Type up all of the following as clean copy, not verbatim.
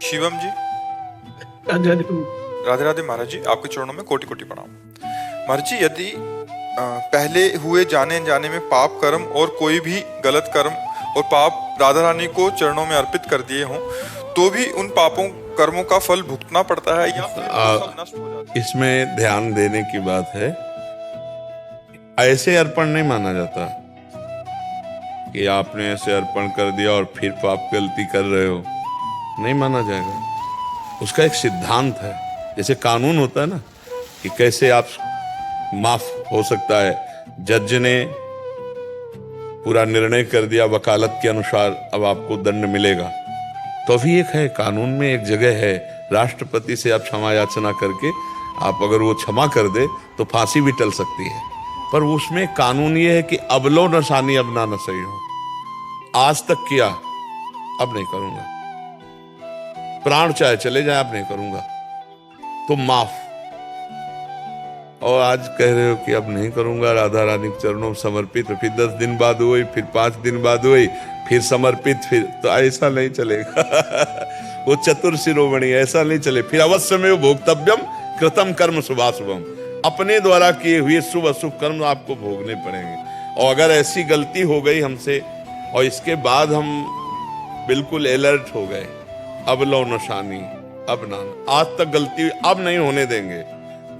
शिवम जी, राधे राधे प्रभु। राधे राधे महाराज जी, आपके चरणों में कोटि कोटि प्रणाम। महाराज जी, यदि पहले हुए जाने अनजाने में पाप कर्म और कोई भी गलत कर्म और पाप राधा रानी को चरणों में अर्पित कर दिए हों, तो भी उन पापों कर्मों का फल भुगतना पड़ता है या फिर वो सब नष्ट हो जाता है? इसमें ध्यान देने की बात है, ऐसे अर्पण नहीं माना जाता कि आपने ऐसे अर्पण कर दिया और फिर पाप गलती कर रहे हो, नहीं माना जाएगा। उसका एक सिद्धांत है, जैसे कानून होता है ना कि कैसे आप माफ हो सकता है। जज ने पूरा निर्णय कर दिया वकालत के अनुसार, अब आपको दंड मिलेगा, तो भी एक है कानून में एक जगह है, राष्ट्रपति से आप क्षमा याचना करके आप अगर वो क्षमा कर दे तो फांसी भी टल सकती है। पर उसमें कानून ये है कि अब लो नशानी अब ना सही हो, आज तक किया अब नहीं करूंगा, प्राण चाहे चले जाए अब नहीं करूंगा, तो माफ। और आज कह रहे हो कि अब नहीं करूंगा, राधा रानी के चरणों में समर्पित, फिर 10 दिन बाद हुई, फिर 5 दिन बाद हुई, फिर समर्पित, फिर तो ऐसा नहीं चलेगा। वो चतुर शिरोमणि, ऐसा नहीं चले। फिर अवश्य में भोक्तव्यम कृतम कर्म शुभाशुभम, अपने द्वारा किए हुए शुभ अशुभ कर्म आपको भोगने पड़ेंगे। और अगर ऐसी गलती हो गई हमसे और इसके बाद हम बिल्कुल अलर्ट हो गए, अब लो नशानी अब ना, आज तक गलती अब नहीं होने देंगे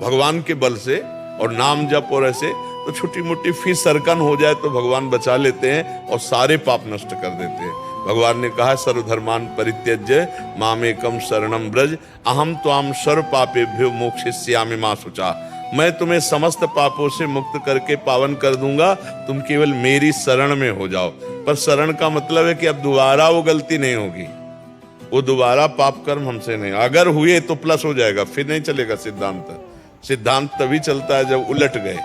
भगवान के बल से और नाम जप और ऐसे, तो छोटी मोटी फिर सरकन हो जाए तो भगवान बचा लेते हैं और सारे पाप नष्ट कर देते हैं। भगवान ने कहा सर्वधर्मान परित्यज्य मामेकम शरणम ब्रज अहम त्वाम सर्व पापेभ्यो मोक्षयिष्यामि मा शुचा, मैं तुम्हें समस्त पापों से मुक्त करके पावन कर दूंगा, तुम केवल मेरी शरण में हो जाओ। पर शरण का मतलब है कि अब दोबारा वो गलती नहीं होगी, वो दोबारा पाप कर्म हमसे नहीं, अगर हुए तो प्लस हो जाएगा, फिर नहीं चलेगा सिद्धांत। सिद्धांत तभी चलता है जब उलट गए,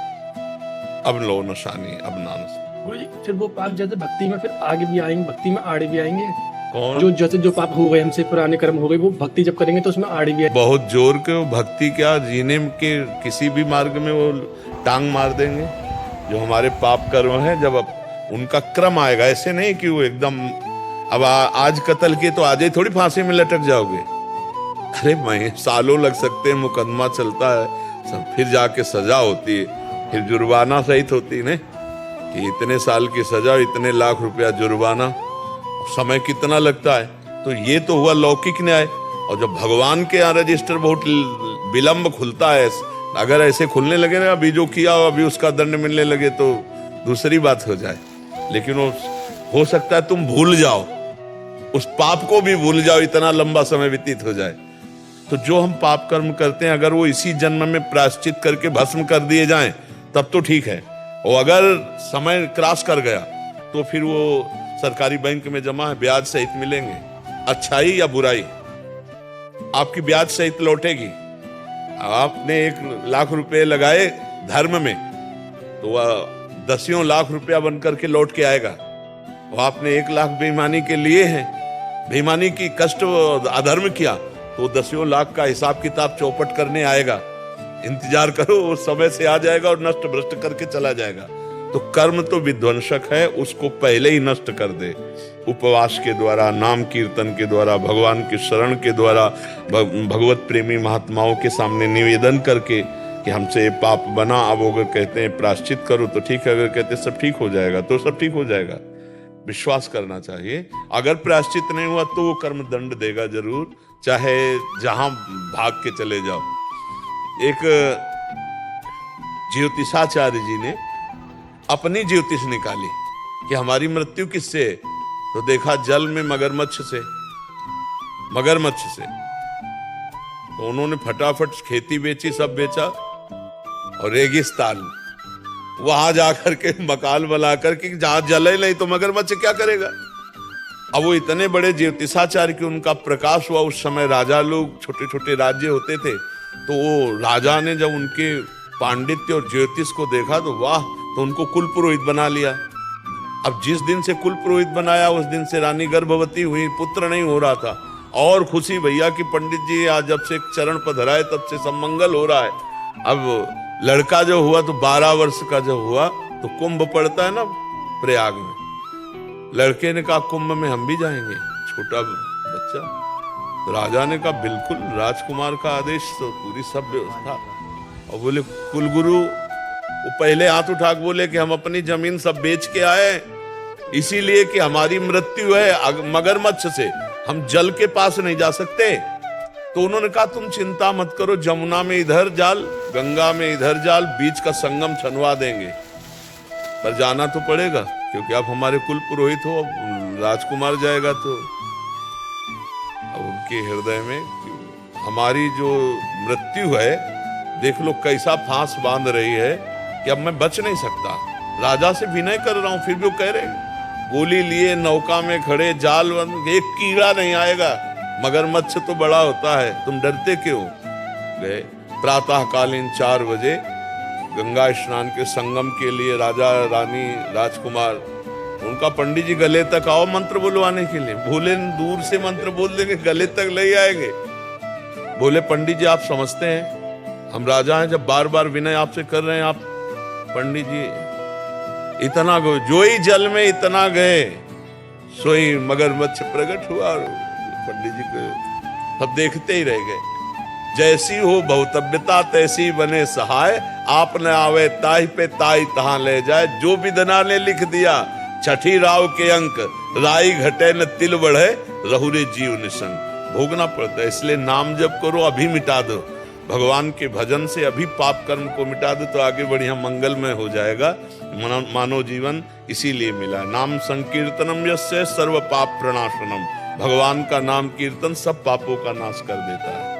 अब लो नशानी अब ना नशानी। गुरु जी, फिर वो पाप जैसे भक्ति में फिर आगे भी आएंगे, भक्ति में आड़े भी आएंगे। कौन? जो जैसे जो पाप हो गए हमसे, पुराने कर्म हो गए, वो भक्ति जब करेंगे तो उसमें आड़े भी आएंगे। बहुत जोर के वो भक्ति क्या जीने के किसी भी मार्ग में वो टांग मार देंगे। जो हमारे पाप कर्म है, जब अब उनका क्रम आएगा, ऐसे नहीं कि वो एकदम अब आज कत्ल किए तो आज ही थोड़ी फांसी में लटक जाओगे। अरे मैं सालों लग सकते हैं, मुकदमा चलता है, सब फिर जाके सजा होती है, फिर जुर्माना सहित होती है ना कि इतने साल की सजा, इतने लाख रुपया जुर्माना, समय कितना लगता है। तो ये तो हुआ लौकिक न्याय। और जब भगवान के यहाँ रजिस्टर बहुत विलंब खुलता है, अगर ऐसे खुलने लगे ना, अभी जो किया अभी उसका दंड मिलने लगे तो दूसरी बात हो जाए। लेकिन वो हो सकता है तुम भूल जाओ, उस पाप को भी भूल जाओ, इतना लंबा समय व्यतीत हो जाए। तो जो हम पाप कर्म करते हैं, अगर वो इसी जन्म में प्रायश्चित करके भस्म कर दिए जाएं तब तो ठीक है, और अगर समय क्रॉस कर गया तो फिर वो सरकारी बैंक में जमा है, ब्याज सहित मिलेंगे। अच्छाई या बुराई आपकी ब्याज सहित लौटेगी। आपने 1 लाख रुपए लगाए धर्म में, तो वह 10 लाख रुपया बनकर के लौट के आएगा। और आपने 1 लाख बेईमानी के लिए हैं, बेईमानी की कष्ट अधर्म किया, तो 10 लाख का हिसाब किताब चौपट करने आएगा। इंतजार करो, वो समय से आ जाएगा और नष्ट भ्रष्ट करके चला जाएगा। तो कर्म तो विध्वंसक है, उसको पहले ही नष्ट कर दे। उपवास के द्वारा, नाम कीर्तन के द्वारा, भगवान की शरण के द्वारा, भगवत प्रेमी महात्माओं के सामने निवेदन करके कि हमसे पाप बना, अब अगर कहते हैं प्रायश्चित करो तो ठीक है, अगर कहते सब ठीक हो जाएगा तो सब ठीक हो जाएगा। विश्वास करना चाहिए। अगर प्रायश्चित नहीं हुआ तो वो कर्म दंड देगा जरूर, चाहे जहां भाग के चले जाओ। एक ज्योतिषाचार्य जी ने अपनी ज्योतिष निकाली कि हमारी मृत्यु किससे, तो देखा जल में मगरमच्छ से। तो उन्होंने फटाफट खेती बेची, सब बेचा, और रेगिस्तान वहां जाकर के मकान बनाकर के, जहां जल ही नहीं तो मगरमच्छ क्या करेगा। अब वो इतने बड़े ज्योतिषाचार्य की उनका प्रकाश हुआ। उस समय राजा लोग, छोटे छोटे राज्य होते थे, तो वो राजा ने जब उनके पांडित्य और ज्योतिष को देखा तो वाह, तो उनको कुल पुरोहित बना लिया। अब जिस दिन से कुल पुरोहित बनाया उस दिन से रानी गर्भवती हुई, पुत्र नहीं हो रहा था, और खुशी भैया कि पंडित जी आज जब से चरण पधराए तब से सब मंगल हो रहा है। अब लड़का जो हुआ तो 12 वर्ष का जब हुआ तो कुंभ पड़ता है ना प्रयाग में, लड़के ने कहा कुंभ में हम भी जाएंगे, छोटा बच्चा। राजा ने कहा बिल्कुल, राजकुमार का आदेश तो पूरी सब व्यवस्था। और बोले कुलगुरु, वो पहले हाथ उठा के बोले कि हम अपनी जमीन सब बेच के आए, इसीलिए कि हमारी मृत्यु है मगरमच्छ से, हम जल के पास नहीं जा सकते। तो उन्होंने कहा तुम चिंता मत करो, जमुना में इधर जाल, गंगा में इधर जाल, बीच का संगम छनवा देंगे। पर जाना तो पड़ेगा, क्योंकि आप हमारे कुल पुरोहित हो, राजकुमार जाएगा तो। अब उनके हृदय में हमारी जो मृत्यु है, देख लो कैसा फांस बांध रही है कि अब मैं बच नहीं सकता। राजा से विनय कर रहा हूं, फिर भी वो कह रहे गोली लिए नौका में खड़े, जाल बंद, एक कीड़ा नहीं आएगा, मगरमच्छ तो बड़ा होता है, तुम डरते क्यों? गए प्रातःकालीन 4 बजे गंगा स्नान के संगम के लिए राजा रानी राजकुमार, उनका पंडित जी गले तक आओ मंत्र बुलवाने के लिए। बोले दूर से मंत्र बोल देंगे, गले तक ले आएंगे। बोले पंडित जी आप समझते हैं हम राजा हैं, जब बार बार विनय आपसे कर रहे हैं आप पंडित जी, इतना जो ही जल में इतना गए सोई मगरमच्छ प्रकट हुआ। पंडित जी को सब देखते ही रह गए। जैसी हो भवतव्यता तैसी बने सहाय, आप न आवे ताई पे ताई तहां ले जाए। जो विधना ने लिख दिया छठी राव के अंक, राई घटे न तिल बढ़े, रहुरे जीव निसंग। भोगना पड़ता है, इसलिए नाम जप करो, अभी मिटा दो। भगवान के भजन से अभी पाप कर्म को मिटा दो तो आगे बढ़िया मंगलमय हो जाएगा। मानव जीवन इसीलिए मिला। नाम संकीर्तनम यस्य सर्व पाप प्रणाशनम। भगवान का नाम कीर्तन सब पापों का नाश कर देता है।